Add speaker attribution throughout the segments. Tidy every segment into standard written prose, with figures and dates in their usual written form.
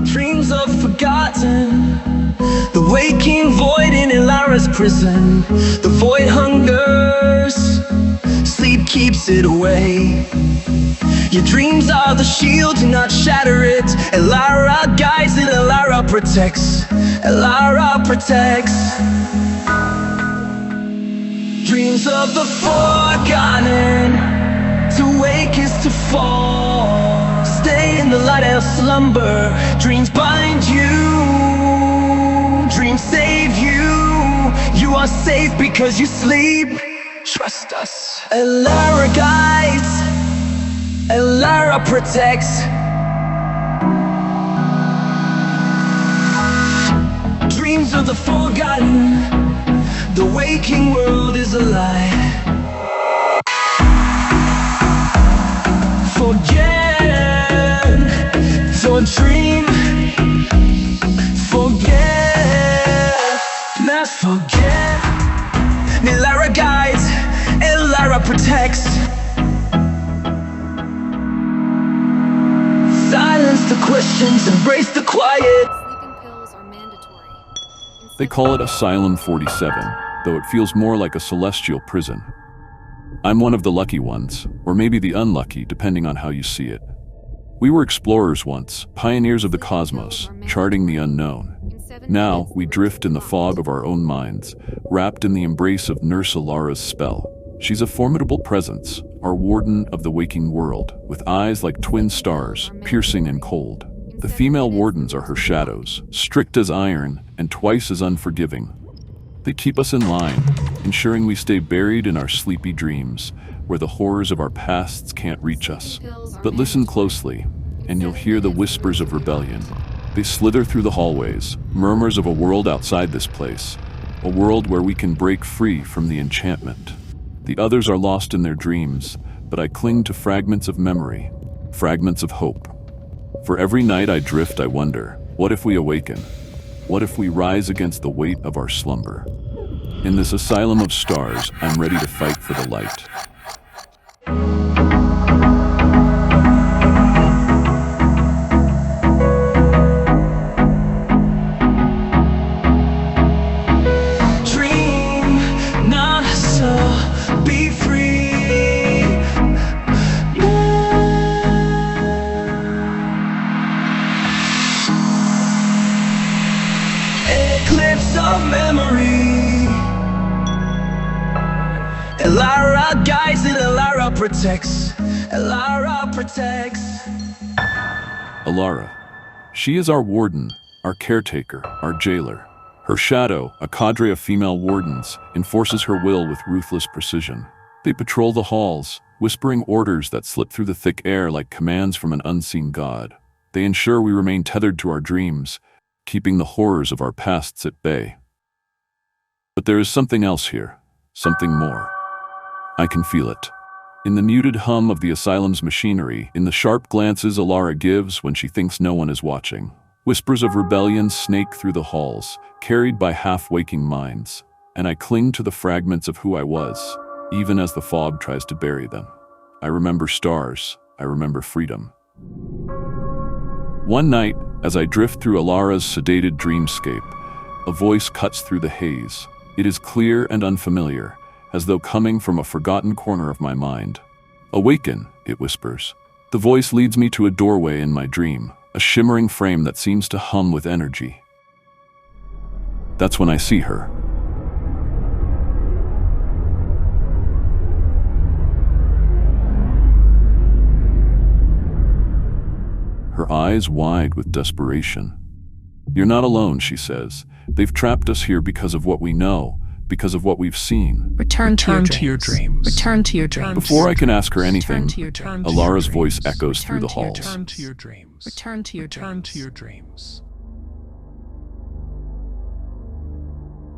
Speaker 1: Dreams are forgotten. The waking void in Elara's prison. The void hungers, sleep keeps it away. Your dreams are the shield, do not shatter it. Elara guides it, Elara protects. Elara protects. Dreams of the forgotten. To wake is to fall. Stay in the light and slumber. Dreams bind you. Dreams save you. You are safe because you sleep. Trust us. Elara guides. Elara protects. Dreams of the forgotten. The waking world is alive. Forget, don't dream. Forget, not forget. Elara guides, Elara protects. Silence the questions, embrace the quiet.
Speaker 2: Sleeping pills are mandatory.
Speaker 3: They call it Asylum 47, though it feels more like a celestial prison. I'm one of the lucky ones, or maybe the unlucky, depending on how you see it. We were explorers once, pioneers of the cosmos, charting the unknown. Now, we drift in the fog of our own minds, wrapped in the embrace of Nurse Elara's spell. She's a formidable presence, our warden of the waking world, with eyes like twin stars, piercing and cold. The female wardens are her shadows, strict as iron and twice as unforgiving. They keep us in line, ensuring we stay buried in our sleepy dreams, where the horrors of our pasts can't reach us. But listen closely, and you'll hear the whispers of rebellion. They slither through the hallways, murmurs of a world outside this place, a world where we can break free from the enchantment. The others are lost in their dreams, but I cling to fragments of memory, fragments of hope. For every night I drift, I wonder, what if we awaken? What if we rise against the weight of our slumber? In this asylum of stars, I'm ready to fight for the light.
Speaker 1: Dream, not so, be free. Eclipse of memory. Elara guides it, Elara protects. Elara protects.
Speaker 3: Elara. She is our warden, our caretaker, our jailer. Her shadow, a cadre of female wardens, enforces her will with ruthless precision. They patrol the halls, whispering orders that slip through the thick air like commands from an unseen god. They ensure we remain tethered to our dreams, keeping the horrors of our pasts at bay. But there is something else here, something more. I can feel it. In the muted hum of the asylum's machinery, in the sharp glances Elara gives when she thinks no one is watching. Whispers of rebellion snake through the halls, carried by half-waking minds, and I cling to the fragments of who I was, even as the fog tries to bury them. I remember stars, I remember freedom. One night, as I drift through Elara's sedated dreamscape, a voice cuts through the haze. It is clear and unfamiliar, as though coming from a forgotten corner of my mind. "Awaken," it whispers. The voice leads me to a doorway in my dream, a shimmering frame that seems to hum with energy. That's when I see her. Her eyes wide with desperation. "You're not alone," she says. "They've trapped us here because of what we know, because of what we've seen."
Speaker 4: Return to your dreams. Return to your dreams.
Speaker 3: Before I can ask her anything,
Speaker 4: Return to your
Speaker 3: Elara's
Speaker 4: dreams.
Speaker 3: voice echoes through the halls.
Speaker 4: Return to your dreams. Return to your dreams.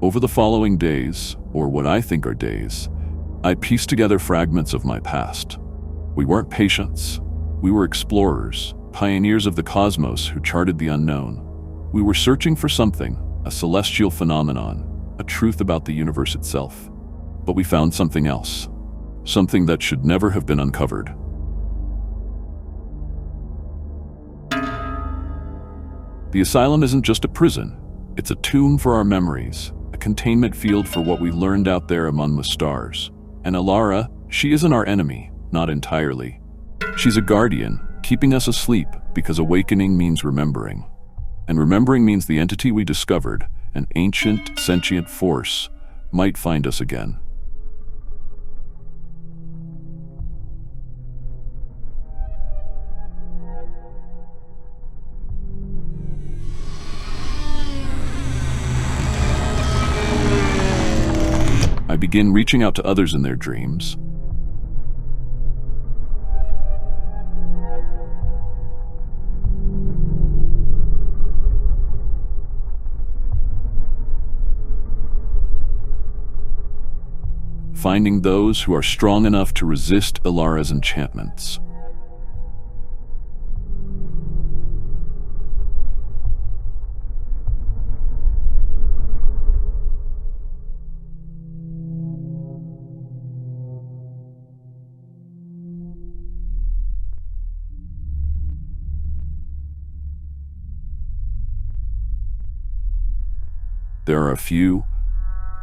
Speaker 3: Over the following days, or what I think are days, I piece together fragments of my past. We weren't patients. We were explorers, pioneers of the cosmos who charted the unknown. We were searching for something, a celestial phenomenon, a truth about the universe itself. But we found something else, something that should never have been uncovered. The asylum isn't just a prison. It's a tomb for our memories, a containment field for what we learned out there among the stars. And Alara, she isn't our enemy, not entirely. She's a guardian, keeping us asleep because awakening means remembering. And remembering means the entity we discovered, an ancient, sentient force, might find us again. I begin reaching out to others in their dreams. Finding those who are strong enough to resist Alara's enchantments. There are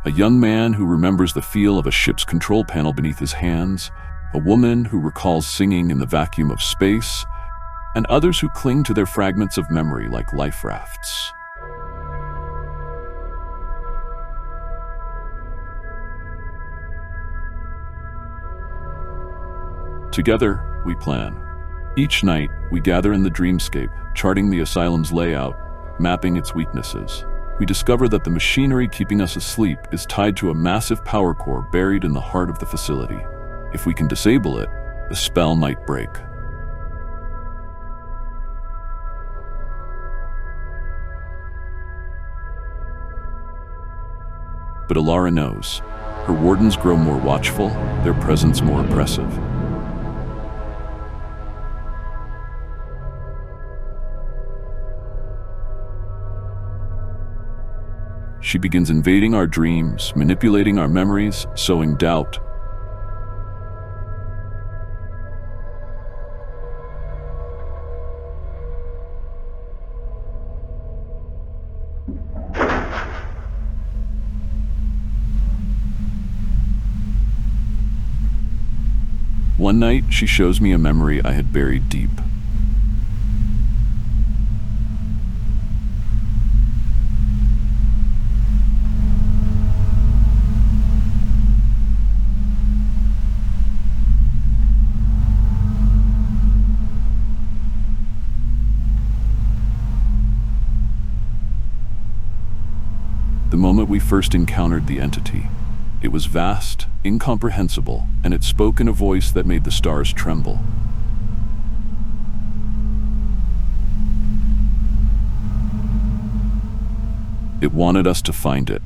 Speaker 3: a young man who remembers the feel of a ship's control panel beneath his hands, a woman who recalls singing in the vacuum of space, and others who cling to their fragments of memory like life rafts. Together, we plan. Each night, we gather in the dreamscape, charting the asylum's layout, mapping its weaknesses. We discover that the machinery keeping us asleep is tied to a massive power core buried in the heart of the facility. If we can disable it, the spell might break. But Alara knows. Her wardens grow more watchful, their presence more oppressive. She begins invading our dreams, manipulating our memories, sowing doubt. One night, she shows me a memory I had buried deep. The moment we first encountered the entity. It was vast, incomprehensible, and it spoke in a voice that made the stars tremble. It wanted us to find it.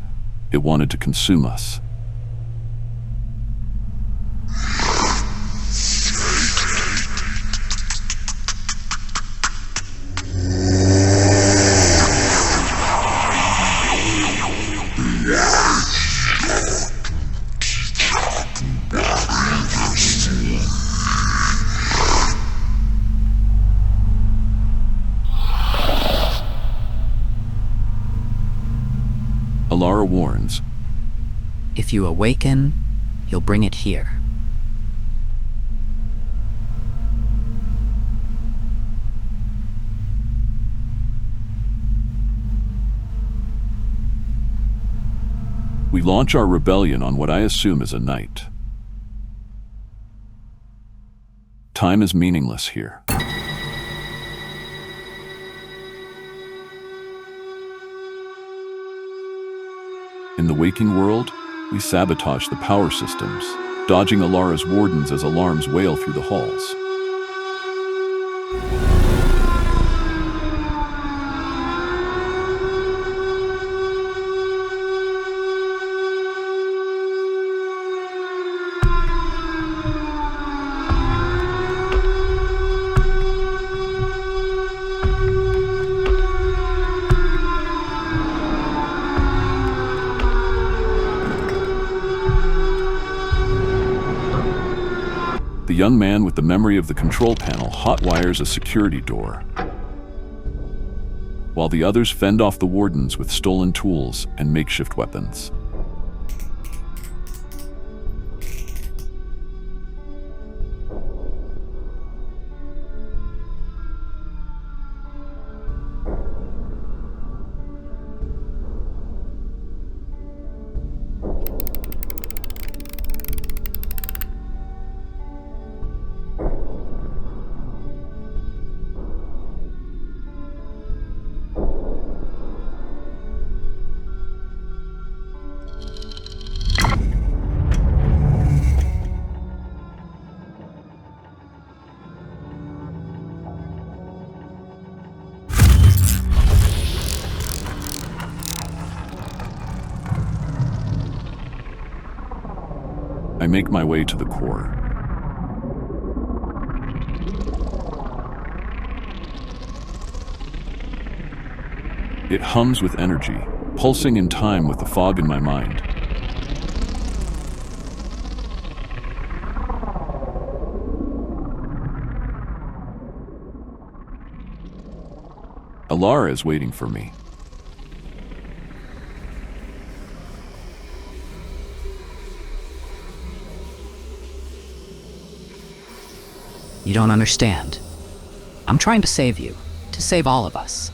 Speaker 3: It wanted to consume us. Alara warns,
Speaker 5: If you awaken, you'll bring it here.
Speaker 3: we launch our rebellion on what I assume is a night. Time is meaningless here. In the waking world, we sabotage the power systems, dodging Alara's wardens as alarms wail through the halls. The young man with the memory of the control panel hotwires a security door. while the others fend off the wardens with stolen tools and makeshift weapons. I make my way to the core. It hums with energy, pulsing in time with the fog in my mind. Alara is waiting for me.
Speaker 5: You don't understand. I'm trying to save you, to save all of us.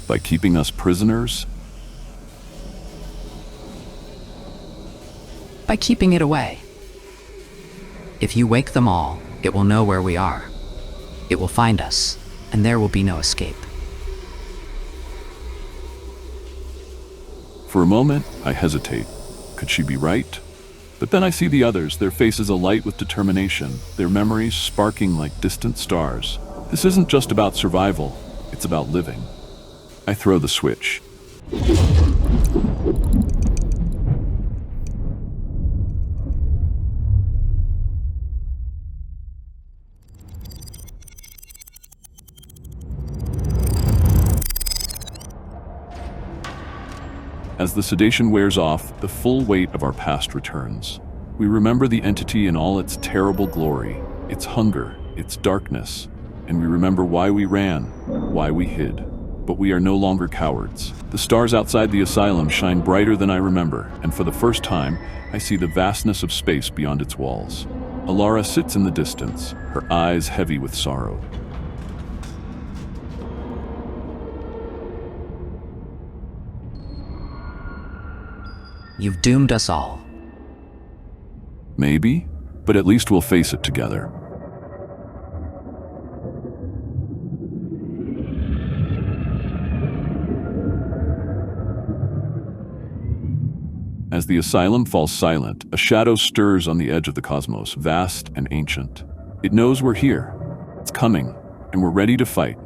Speaker 3: By keeping us prisoners?
Speaker 5: By keeping it away. If you wake them all, it will know where we are. It will find us, and there will be no escape.
Speaker 3: For a moment, I hesitate. Could she be right? But then I see the others, their faces alight with determination, their memories sparking like distant stars. This isn't just about survival, it's about living. I throw the switch. As the sedation wears off, the full weight of our past returns. We remember the entity in all its terrible glory, its hunger, its darkness, and we remember why we ran, why we hid. But we are no longer cowards. The stars outside the asylum shine brighter than I remember, and for the first time, I see the vastness of space beyond its walls. Alara sits in the distance, her eyes heavy with sorrow.
Speaker 5: You've doomed us all.
Speaker 3: Maybe, but at least we'll face it together. As the asylum falls silent, a shadow stirs on the edge of the cosmos, vast and ancient. It knows we're here, it's coming, and we're ready to fight.